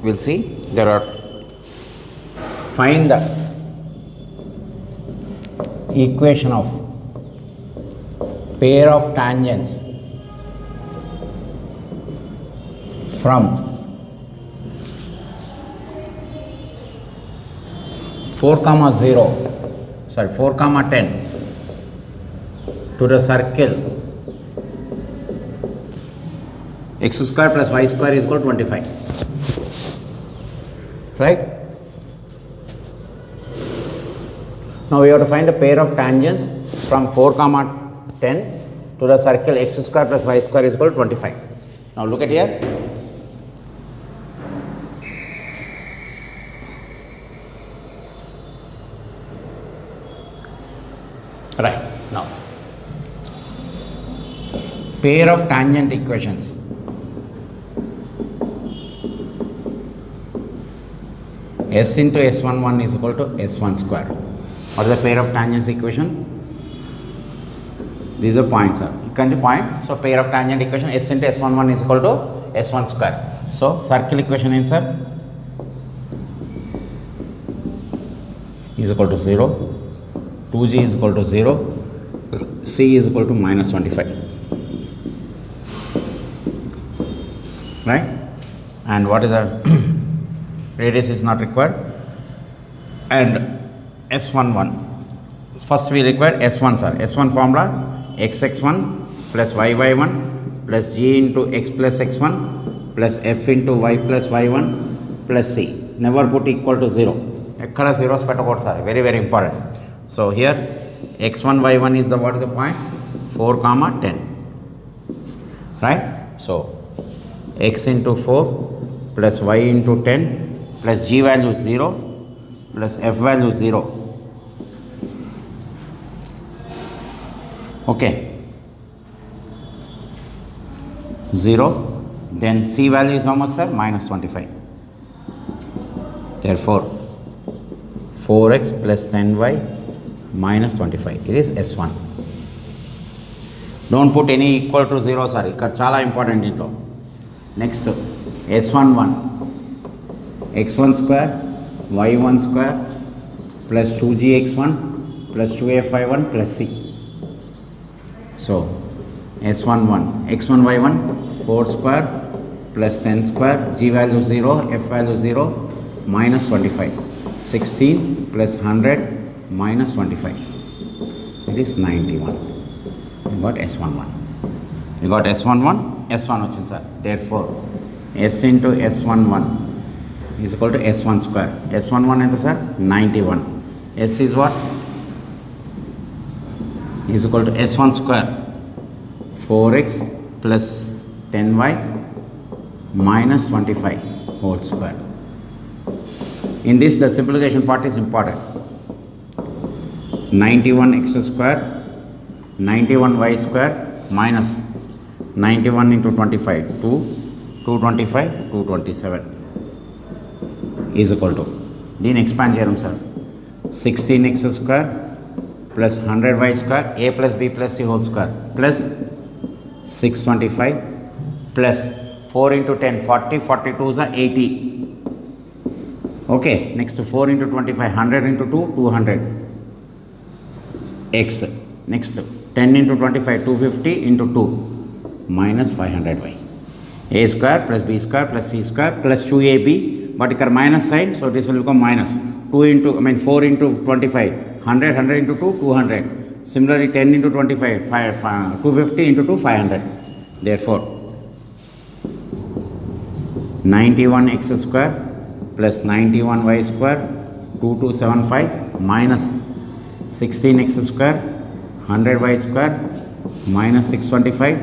we'll see there are find the equation of pair of tangents from 4,10 to the circle x square plus y square is equal to 25, right? Now we have to find the pair of tangents from 4,10 to the circle x square plus y square is equal to 25. Now look at here. Right, now pair of tangent equations. S into S11 is equal to S1 square. What is the pair of tangents equation? These are points, sir. You can point. So pair of tangent equation S into S11 is equal to S1 square. So circle equation answer is equal to 0. 2g is equal to 0. C is equal to minus 25. Right? And what is the radius is not required. And S11. First we require S1, sir. S1 formula xx1 plus yy1 plus g into x plus x1 plus f into y plus y1 plus c. Never put equal to 0. Ekkada zeros pettakoodu, sir. Very, very important. So here x1 y1 is the what is the point? 4,10. Right? So x into 4 plus y into 10 plus g value 0 plus f value 0. Okay, 0. Then c value is how much, sir? Minus 25. Therefore 4x plus 10y minus 25. It is S1. Don't put any equal to 0, sir. Ikkada chala important into. Next S11 x1 square y1 square plus 2gx1 plus 2fy1 plus c. So S11 x1 y1 4 square plus 10 square, g value 0, f value 0, minus 25. 16 plus 100 minus 25. It is 91. You got S11. You got S11, S1 వచ్చింది, sir. Therefore S into S11 is equal to S1 square. S11 ఎంత, sir? 91. S is what? Is equal to S1 square 4x plus 10y minus 25 whole square. In this the simplification part is important. 91x square 91y square minus 91 into 25 225 227 is equal to దీని expand చేయడం, sir. 16x square plus 100y square a plus b plus c whole square plus 625 plus 4 into 10 40 42 is 80. Okay, next 4 into 25 100 into 2 200 x. Next 10 into 25 250 into 2 minus 500y. A square plus b square plus c square plus 2ab, but here minus sign, so this will become minus 4 into 25 100 100 into 2 200. Similarly 10 into 25 250 into 2 500. Therefore 91x square plus 91y square 2275 minus 16x square 100y square minus 625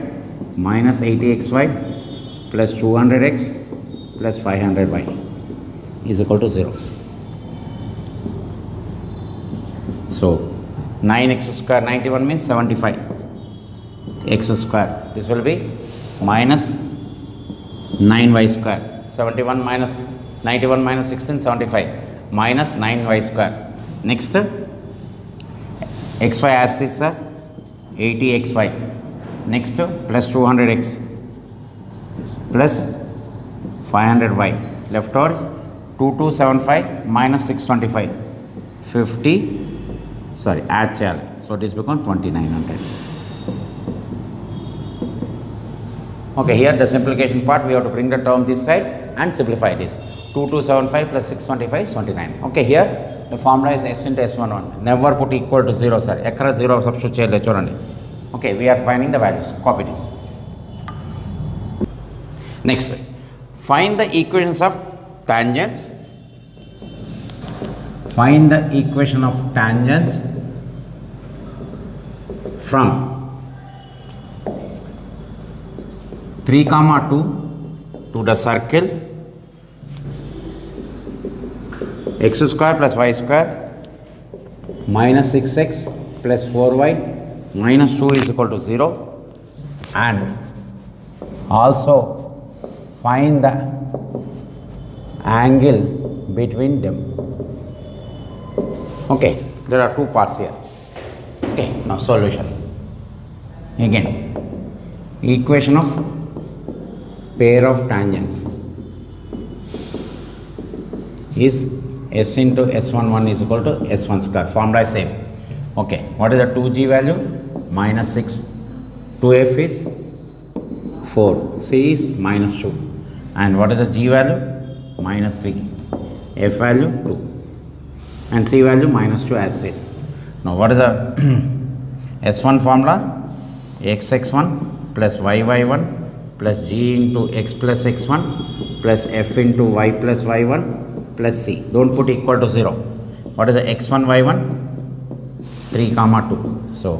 minus 80xy plus 200x plus 500y is equal to 0. So 9x square 91 means 75 x square. This will be minus 9y square. 71 minus 91 minus 16 75 minus 9y square. Next xy as this, sir, 80xy. Next plus 200x plus 500y left over is 2275 minus 625 50, sorry, add చేయాలి. So this becomes 2900. Okay, here the simplification part, we have to bring the term this side and simplify this. 2275 plus 625 is 29. Okay, here the formula is s into s11. Never put equal to 0, sir. Ekkada 0 substitute cheyale chudandi. Okay, we are finding the values. Copy this. Next, find the equations of tangents. Find the equation of tangents from 3, 2 to the circle x square plus y square minus 6x plus 4y minus 2 is equal to 0, and also find the angle between them. Okay, there are 2 parts here. Okay, now solution. Again, equation of pair of tangents is s into s11 is equal to s1 square. Formula is same. Okay, what is the 2g value? Minus 6. 2f is 4. C is minus 2. And what is the g value? Minus 3. F value 2. And C value minus 2 as this. Now what is the S1 formula? X1 plus YY1 plus G into X plus X1 plus F into Y plus Y1 plus C. Don't put equal to 0. What is the X1 Y1? 3, 2. So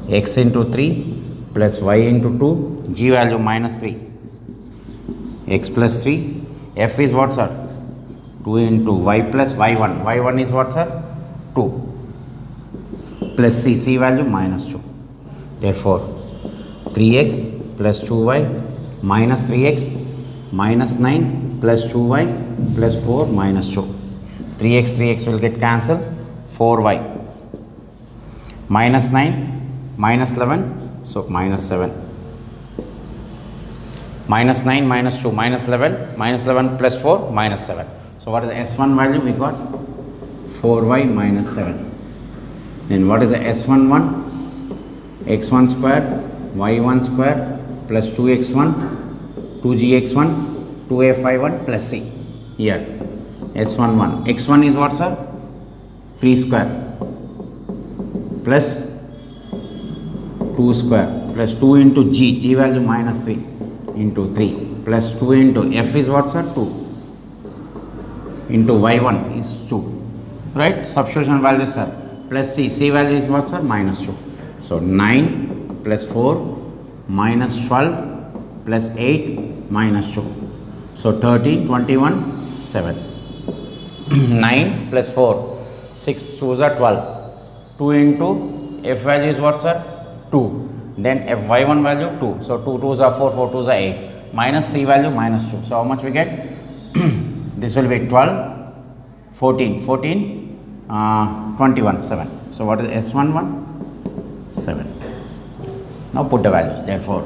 X into 3 plus Y into 2, G value minus 3. X plus 3. F is what, sir? 2 into y plus y1. y1 is what, sir? 2 plus c. C value minus 2. Therefore 3x plus 2y minus 3x minus 9 plus 2y plus 4 minus 2. 3x will get cancelled. 4y minus 9 minus 11, so minus 7. Minus 9 minus 2 minus 11 plus 4 minus 7. So what is the S1 value? We got 4y minus 7. Then what is the S11? X1 square, y1 square plus 2x1, 2gx1, 2fy1 plus c. Here S11. X1 is what, sir? 3 square plus 2 square plus 2 into g. G value minus 3 into 3 plus 2 into f is what, sir? 2. Into y1 is 2, right? Substitution values, sir. Plus c. C value is what, sir? Minus 2. So 9 plus 4 minus 12 plus 8 minus 2. So 13, 21, 7. 9 plus 4, 6 2s are 12. 2 into f value is what, sir? 2. Then f y1 value 2. So 2 2s are 4, 4 2s are 8. Minus c value minus 2. So how much we get? This will be 12, 14, 21, 7. So what is S11? 7. Now put the values. Therefore,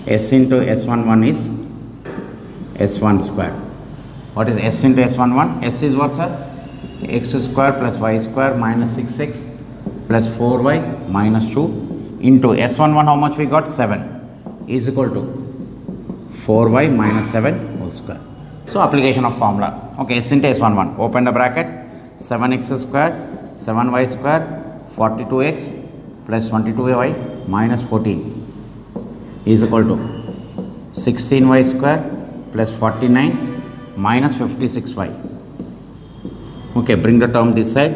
S into S11 is S1 square. What is S into S11? S is what, sir? X square plus Y square minus 6x plus 4y minus 2 into S11, how much we got? 7 is equal to 4y minus 7 whole square. So application of formula. Okay, S into S11. Open the bracket. 7x square, 7y square, 42x plus 22y minus 14 is equal to 16y square plus 49 minus 56y. Okay, bring the term this side.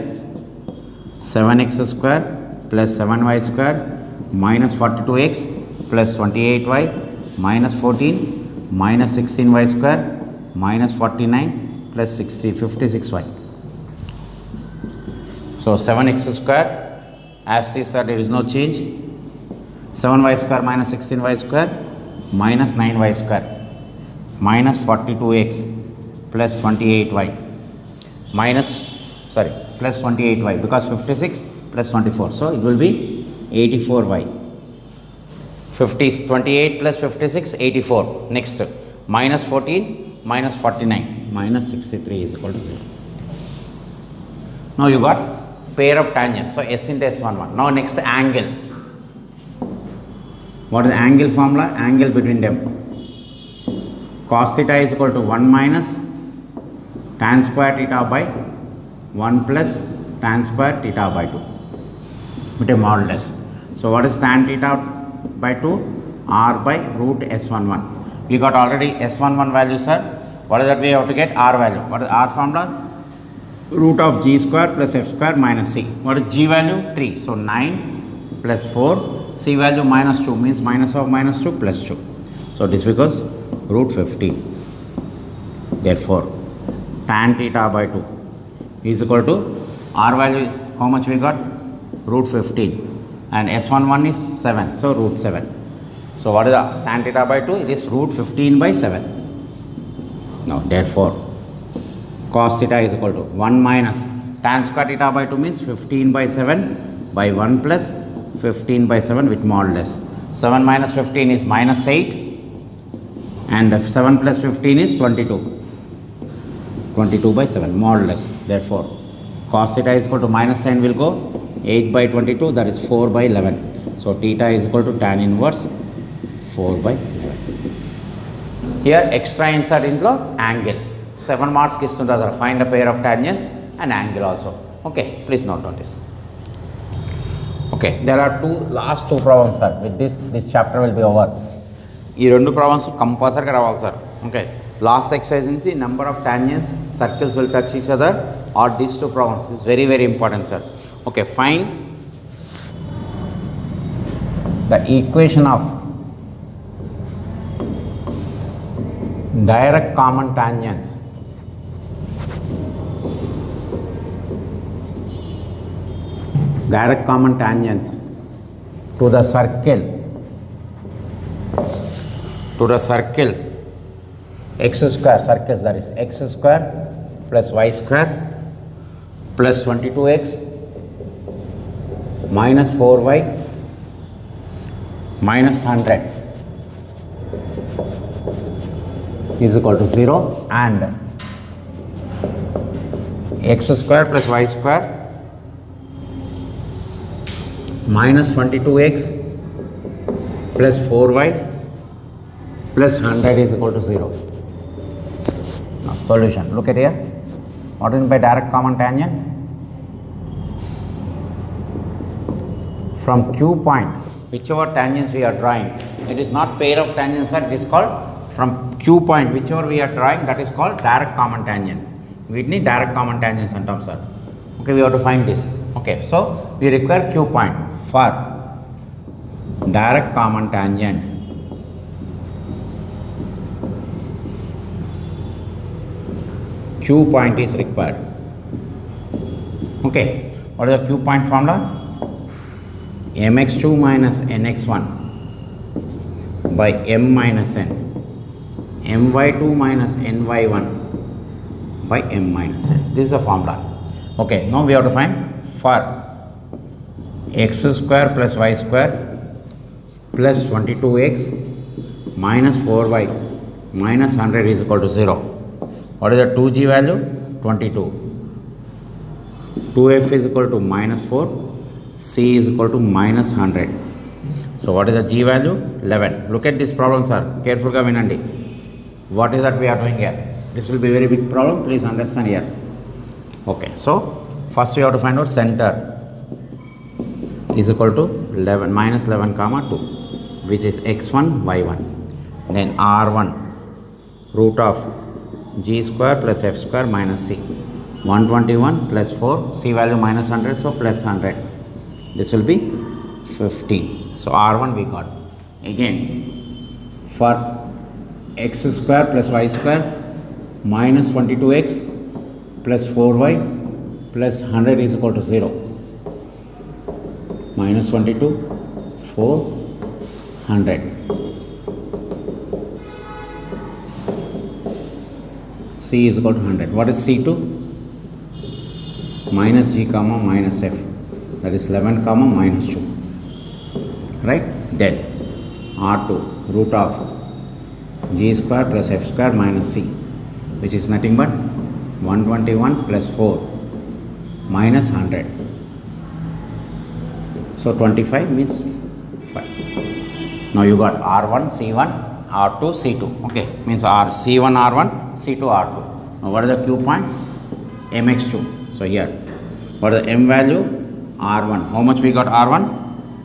7x square plus 7y square minus 42x plus 28y minus 14 minus 16y square minus 49 plus 56y. So 7x square, as this sir, there is no change. 7y square minus 16y square minus 9y square minus 42x plus 28y plus 28y, because 56 plus 24, so it will be 84y. 28 plus 56, 84. Next, minus 14 minus 49 minus 63 is equal to 0. Now you got pair of tangents. So S into S11. Now next angle. What is the angle formula? Angle between them. Cos theta is equal to 1 minus tan square theta by 1 plus tan square theta by 2 with a modulus. So what is tan theta by 2? R by root S11. We got already S11 value, sir. What is that we have to get? R value. What is R formula? Root of G square plus F square minus C. What is G value? 3. So 9 plus 4. C value minus 2 means minus of minus 2 plus 2. So this becomes root 15. Therefore, tan theta by 2 is equal to R value is how much we got? Root 15. And S11 is 7. So root 7. So what is the tan theta by 2? It is root 15 by 7. Now therefore, cos theta is equal to 1 minus tan square theta by 2 means 15 by 7 by 1 plus 15 by 7 with modulus. 7 minus 15 is minus 8 and 7 plus 15 is 22. 22 by 7 modulus. Therefore, cos theta is equal to minus sign will go 8 by 22, that is 4 by 11. So theta is equal to tan inverse 4 by 11. Here extra insert into angle. 7 marks istuntada. Find a pair of tangents and angle also. Okay, please note on this. Okay, there are last two problems, sir. With this chapter will be over. ఈ రెండు problems కంపల్సరీగా రావాలి sir. Okay, last exercise నుంచి number of tangents circles will touch each other are these two problems is very very important sir. Okay, find the equation of direct common tangents to the circle x square, circles, that is x square plus y square plus 22x minus 4y minus 100 is equal to 0 and x square plus y square minus 22x plus 4y plus 100 is equal to 0. Now solution, look at here. What is by direct common tangent? From Q point, whichever tangents we are drawing, it is not pair of tangents, it is called from Q point, whichever we are drawing, that is called direct common tangent. We need direct common tangents in terms of. Okay, we have to find this. Okay, so we require Q point for direct common tangent. Q point is required. Okay, what is the Q point formula? mx2 minus nx1 by m minus n, my2 minus ny1 by m minus n. This is the formula. Okay, now we have to find for x square plus y square plus 22x minus 4y minus 100 is equal to 0. What is the 2g value? 22. 2f is equal to minus 4. C is equal to minus 100. So what is the g value? 11. Look at this problem, sir. Careful ga vinandi. What is that we are doing here? This will be very big problem. Please understand here. Okay. So first we have to find out center is equal to 11 minus 11 comma 2, which is x1 y1. Then r1 root of g square plus f square minus c. 121 plus 4, c value minus 100, so plus 100. This will be 15. So R1 we got. Again, for x square plus y square minus 22x plus 4y plus 100 is equal to 0. Minus 22, 4, 100. C is equal to 100. What is C2? Minus g comma minus f. That is 11 comma minus 2. Right? Then R2 root of g square plus f square minus c. which is nothing but 121 plus 4 minus 100. So 25 means 5. Now you got R1, C1, R2, C2. Okay, means C1, R1, C2, R2. Now what is the Q point? MX2. So here, what is the M value? R1. How much we got R1?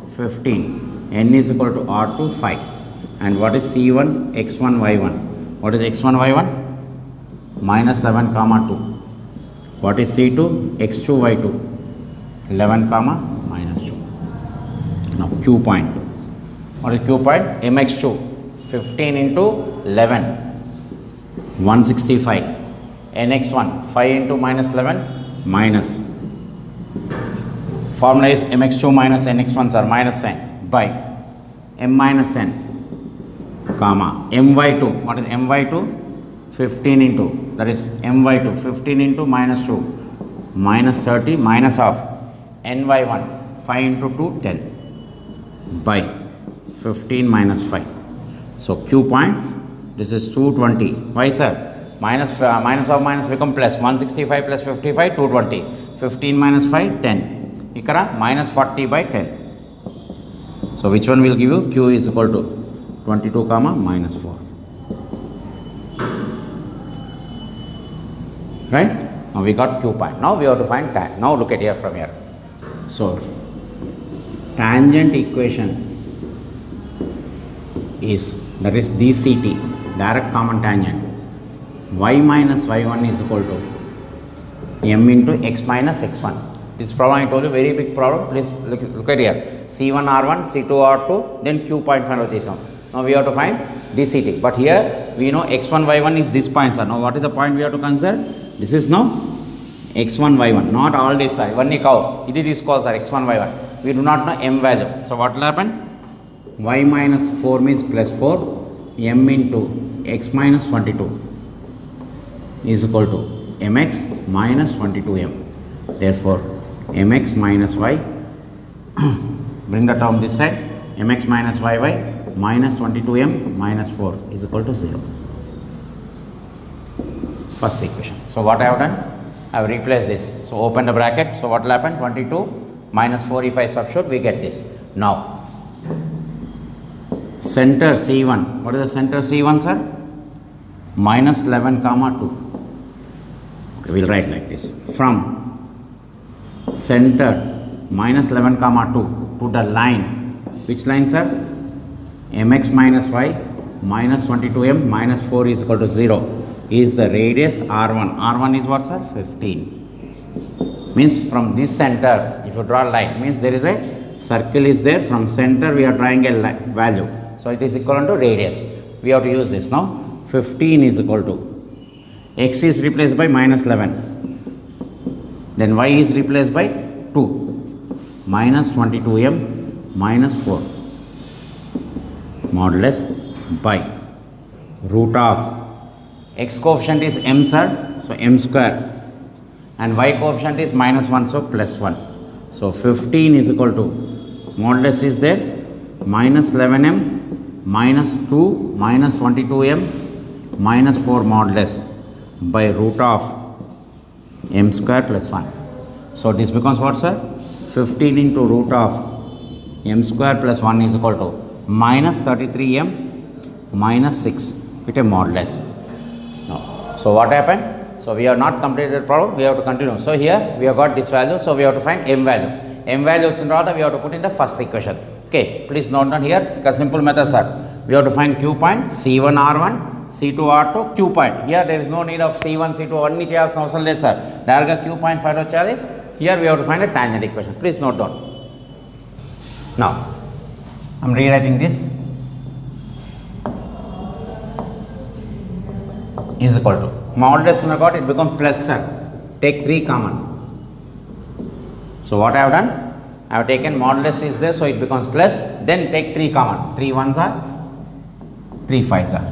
15. N is equal to R2, 5. And what is C1, X1, Y1? What is X1, Y1? Minus 11, comma 2. What is C2, X2, Y2? 11, comma minus 2. Now Q point. What is Q point? MX2. 15 into 11. 165. NX1. 5 into minus 11. Minus. Formula is MX2 minus NX1 sir. Minus sign. By M minus N. Comma. MY2. What is MY2? 15 into. That is MY2. 15 into minus 2. Minus 30. Minus half. NY1. 5 into 2. 10. By 15 minus 5. So Q point, this is 220. Why sir? Minus of minus become plus. 165 plus 55, 220. 15 minus 5, 10. Ikkada minus 40 by 10. So which one will give you? Q is equal to 22 comma minus 4. Right? Now we got Q point. Now we have to find tan. Now look at here from here. So tangent equation is, that is DCT, direct common tangent. Y minus y1 is equal to m into x minus x1. This problem I told you, very big problem. Please look at here. C1 R1, C2 R2, then Q point find out this one. Now we have to find DCT. But here we know x1 y1 is this point sir. Now what is the point we have to consider? This is now x1 y1. Not all this sir. One cow. It is called sir x1 y1. We do not know m value. So what will happen? Y minus 4 means plus 4. M into x minus 22 is equal to mx minus 22m. Therefore, mx minus y, bring the term this side, mx minus yy minus 22m minus 4 is equal to 0. First equation. So what I have done? I have replaced this. So open the bracket. So what will happen? 22 minus 4, if I substitute, we get this. Now, center C1. What is the center C1 sir? Minus 11 comma 2. Okay, we will write like this. From center minus 11 comma 2 to the line. Which line sir? Mx minus y minus 22m minus 4 is equal to 0. Is the radius R1. R1 is what sir? 15. Means from this center, if you draw a line, means there is a circle is there. From center we are drawing a value. So it is equivalent to radius. We have to use this now. 15 is equal to, x is replaced by minus 11. Then y is replaced by 2. Minus 22m minus 4. Modulus by root of x coefficient is m sir. So m square. And y coefficient is minus 1. So plus 1. So 15 is equal to, modulus is there, minus 11m minus 2 minus 22m minus 4 modulus by root of m square plus 1. So this becomes what sir? 15 into root of m square plus 1 is equal to minus 33m minus 6 with a modulus. Now, so what happened? So we have not completed the problem, we have to continue. So here we have got this value, so we have to find m value. M value in order we have to put in the first equation. Okay, please note down here, a simple method sir. We have to find Q point, C1 R1, C2 R2, Q point. Here there is no need of C1, C2, అన్ని చేయాల్సిన అవసరం లేదు sir. Direct Q point find out చేయాలి. Here we have to find a tangent equation. Please note down. Now, I am rewriting this. Is equal to, modulus we got, it becomes plus sir. Take 3 common. So what I have done? I have taken modulus is there, so it becomes plus. Then take 3 common. 3 ones are, 3 5s are.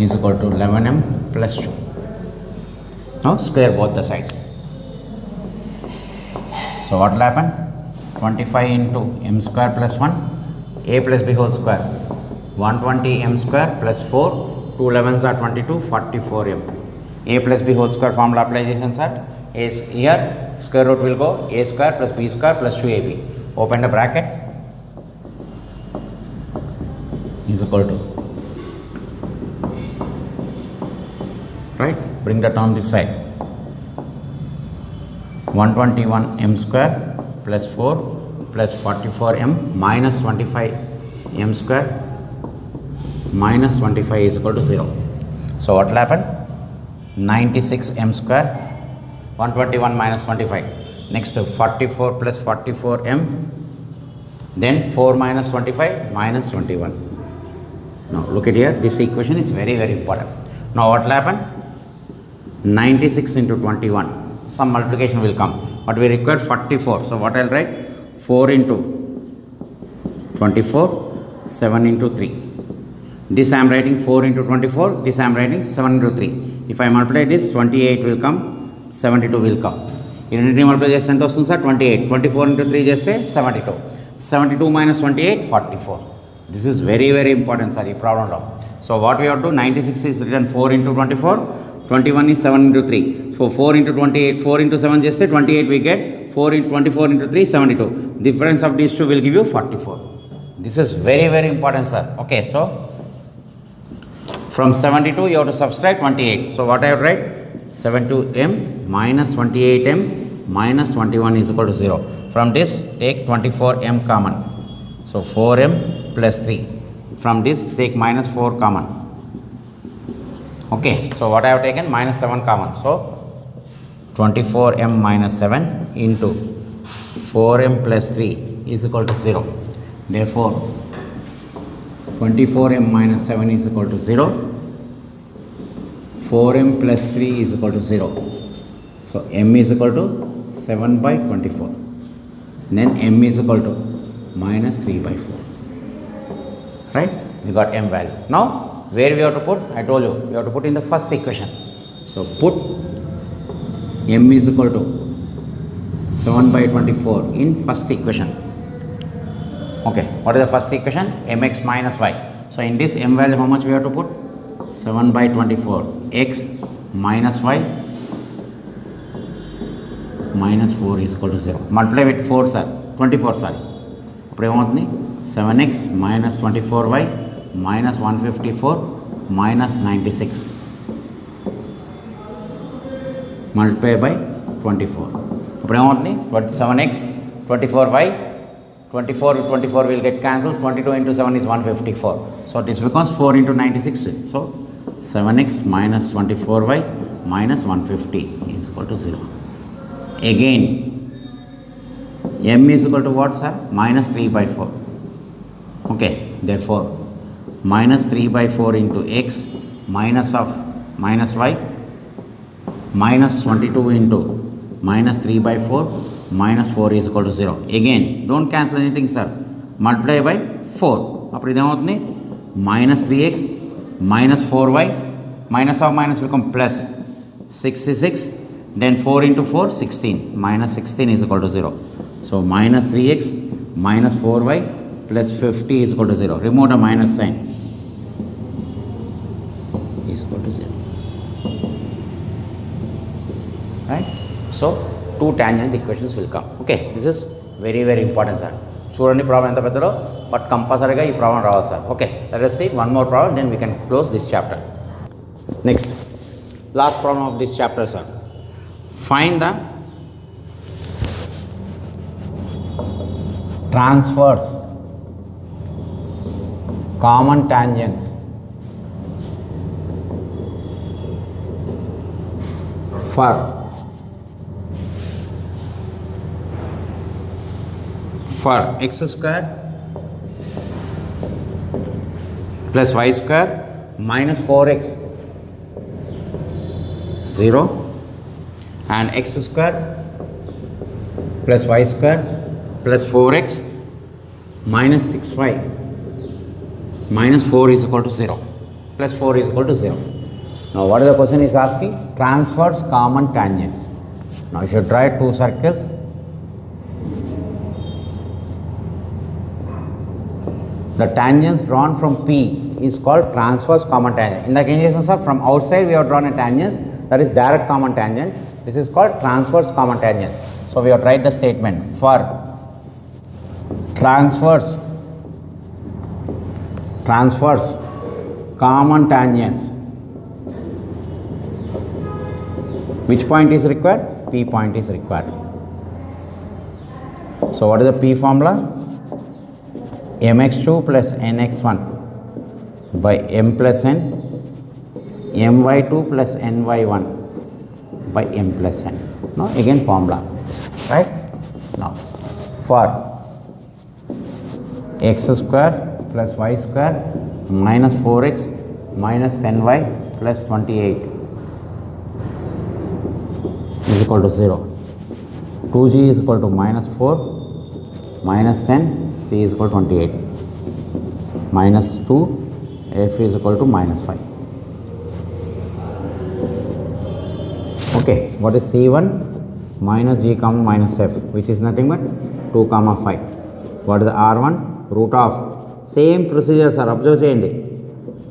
Is equal to 11m plus 2. Now square both the sides. So what will happen? 25 into m square plus 1, a plus b whole square 120 m square plus 4, 2 11s are 22, 44 m. A plus b whole square formula application, sir. Here square root will go a square plus b square plus 2ab. Open the bracket is equal to, right, bring the term this side, 121 m square plus 4 plus 44 m minus 25 m square minus 25 is equal to 0. So what will happen? 96 m square, 121 minus 25. Next 44 plus 44 m, then 4 minus 25 minus 21. Now look at here, this equation is very important. Now what will happen? 96 into 21, some multiplication will come, but we require 44. So what I will write? 4 into 24, 7 into 3. This I am writing 4 into 24, this I am writing 7 into 3. If I multiply this, 28 will come, 72 will come. In unity multiply చేస్తే ఎంత వస్తుంది sir? 28. 24 into 3 చేస్తే 72. 72 minus 28, 44. This is very important, sir, ఈ ప్రాబ్లంలో. So what we have to do? 96 is written 4 into 24, 21 is 7 into 3. So 4 into 28, 4 into 7 చేస్తే 28 we get, 4 into 24 into 3, 72. Difference of these two will give you 44. This is very important, sir. Okay, so from 72 you have to subtract 28. So what I have to write? 72m minus 28m minus 21 is equal to 0. From this take 24m common. So 4m plus 3. From this take minus 4 common. Okay, so what I have taken? Minus 7 common. So 24m minus 7 into 4m plus 3 is equal to 0. Therefore 24m minus 7 is equal to 0. 4m plus 3 is equal to 0. So m is equal to 7 by 24. Then m is equal to minus 3 by 4. Right? We got m value. Now where we have to put? I told you, we have to put in the first equation. So put m is equal to 7 by 24 in first equation. Okay, what is the first equation? Mx minus y. So in this m value how much we have to put? 7 by 24, x minus y minus 4 is equal to 0. Multiply with 4, sir, 24, sorry. ఇప్పుడు ఏమవుతుంది? 7x minus 24y minus 154 minus 96 multiply by 24. ఇప్పుడు ఏమవుతుంది? 7x 24y, 24 with 24 will get cancelled. 22 into 7 is 154. So it is because 4 into 96. So 7x minus 24y minus 150 is equal to 0. Again m is equal to what, sir? Minus 3 by 4. Okay, therefore minus 3 by 4 into x minus of minus y minus 22 into minus 3 by 4 minus 4 is equal to 0. Again, don't cancel anything, sir. Multiply by 4. అప్పుడు ఇదేమవుతుంది? Minus 3x minus 4y minus of minus become plus 66. Then 4 into 4, 16. Minus 16 is equal to 0. So minus 3x minus 4y plus 50 is equal to 0. Remove the minus sign. Is equal to 0. Right? So two tangent equations will come. Okay, this is very important, sir. చూడండి problem ఎంత పెద్దదో, but కంపల్సరీగా ఈ problem రావాలి sir. Okay, let us see one more problem, then we can close this chapter. Next, last problem of this chapter, sir. Find the transverse common tangents for x square plus y square minus 4x 0 and x square plus y square plus 4x minus 6y minus 4 is equal to 0 plus 4 is equal to 0. Now what is the question is asking? Transverse common tangents. Now you should draw two circles. The tangents drawn from P is called transverse common tangent. In the case of from outside we have drawn a tangent, that is direct common tangent. This is called transverse common tangents. So we have write the statement for transverse common tangents. Which point is required? P point is required. So what is the P formula? mx2 plus nx1 by m plus n, my2 plus ny1 by m plus n. Now again formula, right? Now for x square plus y square minus 4x minus 10y plus 28 is equal to 0. 2g is equal to minus 4 minus 10, c is equal to 28, minus 2, f is equal to minus 5. Okay, what is c1? Minus g comma minus f, which is nothing but 2 comma 5. What is the r1? Root of. Same procedures are observed cheyandi.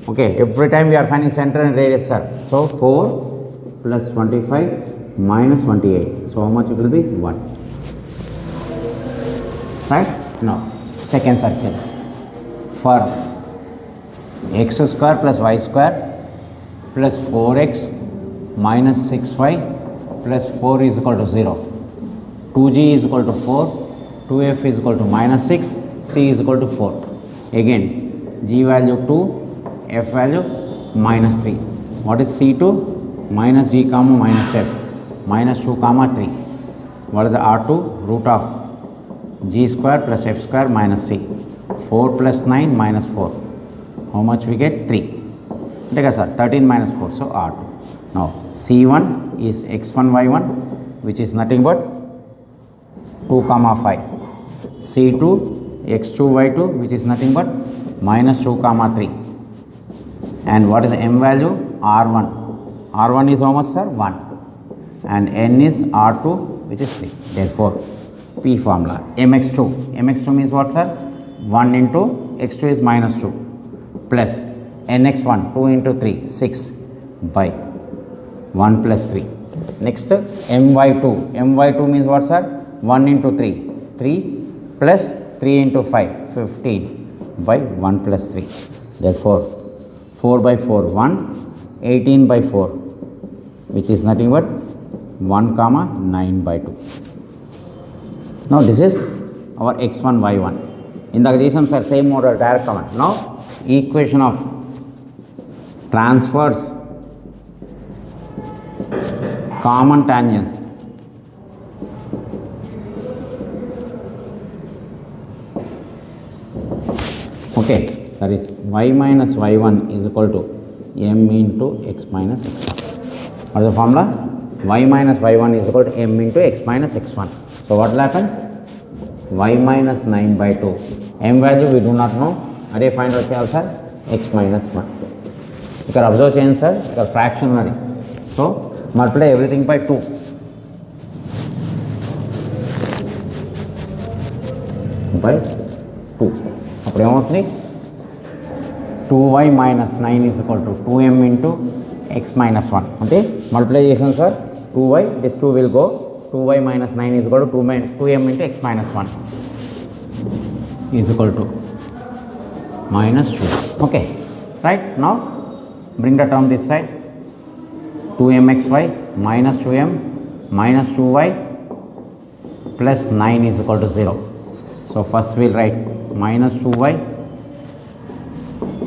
Okay, every time we are finding center and radius, sir. So 4 plus 25 minus 28. So how much it will be? 1. Right? Now second circle for x square plus y square plus 4x minus 6y plus 4 is equal to 0. 2g is equal to 4, 2f is equal to minus 6, c is equal to 4. Again g value 2, f value minus 3. What is c2? Minus g comma minus f, minus 2 comma 3. What is the r2? Root of g square plus f square minus c. 4 plus 9 minus 4. How much we get? 3. Take a sir, 13 minus 4, so r2. Now c1 is x1 y1, which is nothing but 2 comma 5. c2 x2 y2, which is nothing but minus 2 comma 3. And what is the m value? r1. r1 is how much, sir? 1. And n is r2, which is 3. Therefore P formula mx2. mx2 means what, sir? 1 into x2 is minus 2 plus nx1 2 into 3 6 by 1 plus 3. Next my2. my2 means what, sir? 1 into 3 3 plus 3 into 5 15 by 1 plus 3. Therefore 4 by 4 1, 18 by 4, which is nothing but 1 comma 9 by 2. Now this is our x1 y1. In the case sir, same model, direct common. Now equation of transverse common tangents. Okay, that is y minus y1 is equal to m into x minus x1. What is the formula? Y minus y1 is equal to m into x minus x1. So what will happen? Y minus 9 by 2. M value we do not know. Are find out sir? X minus 1. You can observe change, sir. The fractionary. So multiply everything by 2. By 2. Appudu emovutundi? 2y minus 9 is equal to 2m into x minus 1. Okay? Multiplication, sir. 2y, this 2 will go. 2y minus 9 is equal to 2m into x minus 1 is equal to minus 2. Okay, right? Now bring the term this side. 2mxy minus 2m minus 2y plus 9 is equal to 0. So first we will write minus 2y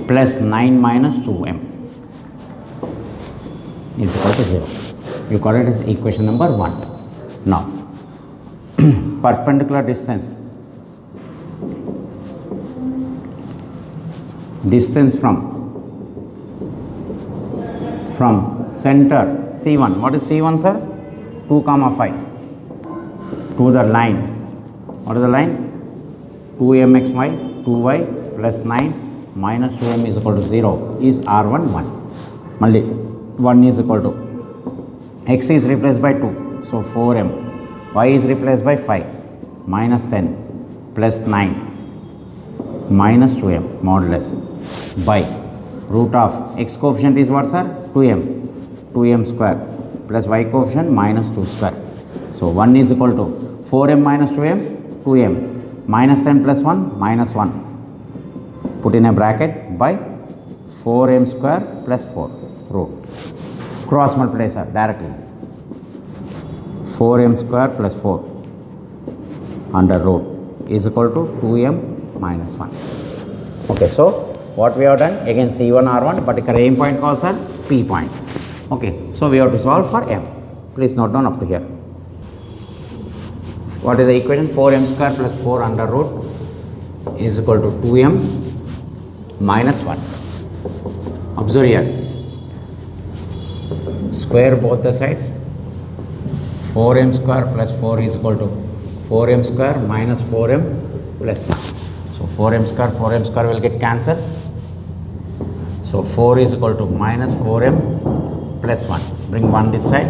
plus 9 minus 2m is equal to 0. You got it as equation number 1. Now perpendicular distance from center C1. What is C1, sir? 2 comma 5 to the line. What is the line? 2mxy 2y plus 9 minus 2m is equal to 0 is r1 1. Malli 1 is equal to x is replaced by 2. So 4m, y is replaced by 5, minus 10, plus 9, minus 2m modulus by root of x coefficient is what, sir? 2m. 2m square plus y coefficient minus 2 square. So 1 is equal to 4m minus 2m, 2m minus 10 plus 1 minus 1. Put in a bracket by 4m square plus 4 root. Cross multiply, sir, directly. 4m square plus 4 under root is equal to 2m minus 1. Okay, so what we have done, again C1 R1, but ఇక్కడ aim point calls sir P point. Okay, so we have to solve for m. Please note down up to here. What is the equation? 4m square plus 4 under root is equal to 2m minus 1. Observe here. Square both the sides. 4m square plus 4 is equal to 4m square minus 4m plus 1. So 4m square will get cancelled. So 4 is equal to minus 4m plus 1. Bring 1 this side.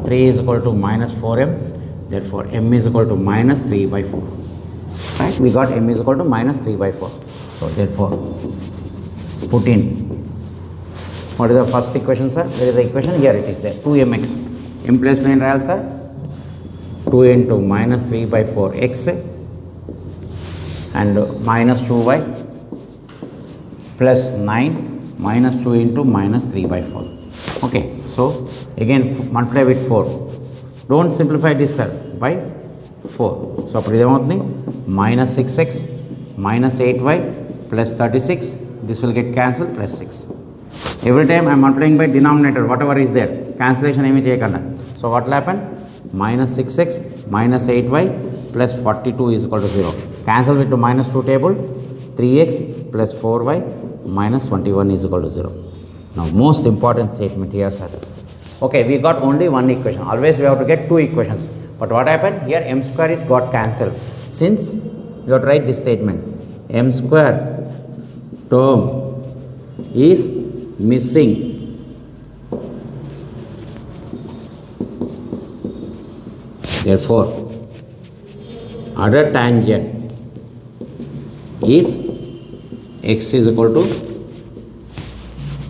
3 is equal to minus 4m. Therefore m is equal to minus 3 by 4. Right? We got m is equal to minus 3 by 4. So therefore put in. What is the first equation, sir? There is the equation. Here it is there. 2mx. M place lo em sir? 2 into minus 3 by 4x and minus 2y plus 9 minus 2 into minus 3 by 4. Okay, so again multiply with 4. Don't simplify this, sir, by 4. So minus 6x minus 8y plus 36. This will get cancelled plus 6. Every time I am multiplying by denominator, whatever is there, cancellation emi cheyakanda. So what will happen? Minus 6x minus 8y plus 42 is equal to 0. Cancel with the minus 2 table. 3x plus 4y minus 21 is equal to 0. Now most important statement here, sir. Okay, we got only one equation. Always we have to get two equations. But what happened? Here m square is got cancelled. Since you have to write this statement. M square term is missing. Therefore, other tangent is x is equal to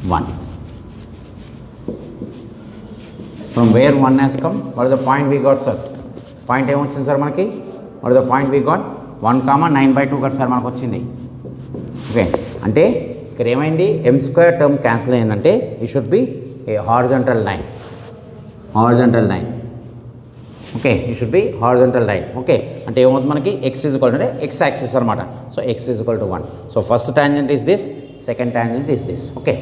1. From where 1 has come? What is the point we got, sir? Point em vachindi sir manaki? What is the point we got? 1 comma 9 by 2 got sir manaku vachindi. Okay, ante ఇక్కడ ఏమైంది? m square term cancel అయిందంటే it should be a horizontal line. Horizontal line. Okay, it should be horizontal line. Okay, అంటే ఏమవుతుంది మనకి x is equal to అంటే x axis అనమాట. So x is equal to 1. So first tangent is this, second tangent is this. Okay,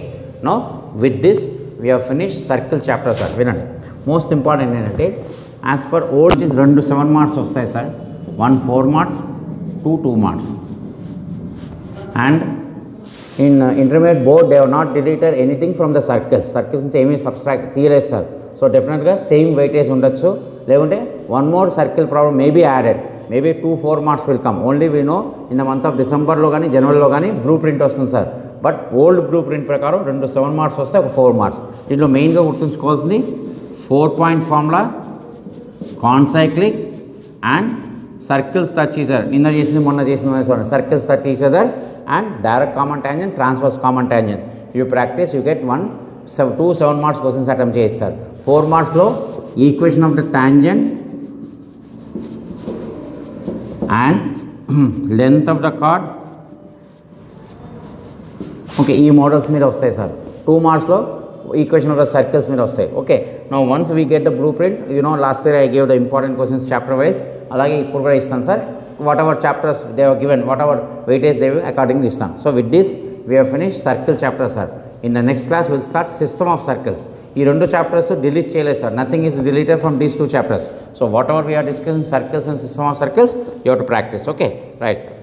now with this we have finished circle chapter, sir. వినండి, most important ఏంటంటే as per old is 2 7 marks వస్తాయి sir, 1 4 marks, 2 2 marks. And in intermediate board they have not deleted anything from the circles నుంచి ఏమీ subtract తీయలేదు sir. So డెఫినెట్గా same weightage ఉండొచ్చు, లేకుంటే one more circle problem may be added, maybe 2 4 marks will come. Only we know in the month of డిసెంబర్లో కానీ జనవరిలో కానీ బ్లూ ప్రింట్ వస్తుంది sir. But old blueprint ప్రకారం 2 7 మార్క్స్ వస్తే ఒక 4 మార్క్స్. దీంట్లో మెయిన్గా గుర్తుంచుకోవాల్సింది 4 point formula, concyclic and circles touch each other. నిన్న చేసింది మొన్న చేసింది చూడండి, circles touch each other and direct common tangent, transverse common tangent. You practice, you get 2 7 marks questions attempt చేస్తారు. 4 మార్క్స్ లో equation of the tangent and length of the chord. Okay, ఈ models మీద వస్తాయి సార్. 2 మార్క్స్లో equation of the circles మీద వస్తాయి. Okay, now once we get the blue print, you know last year I gave the important questions chapter wise, అలాగే ఇప్పుడు కూడా ఇస్తాను sir. whatever chapters they have given, whatever weightage they will accordingly istam. So with this we have finished circle chapter, sir. In the next class we will start system of circles. Ee rendu chapters delete cheyale sir, nothing is deleted from these 2 chapters. So whatever we are discussing circles and system of circles, you have to practice. Okay, right sir.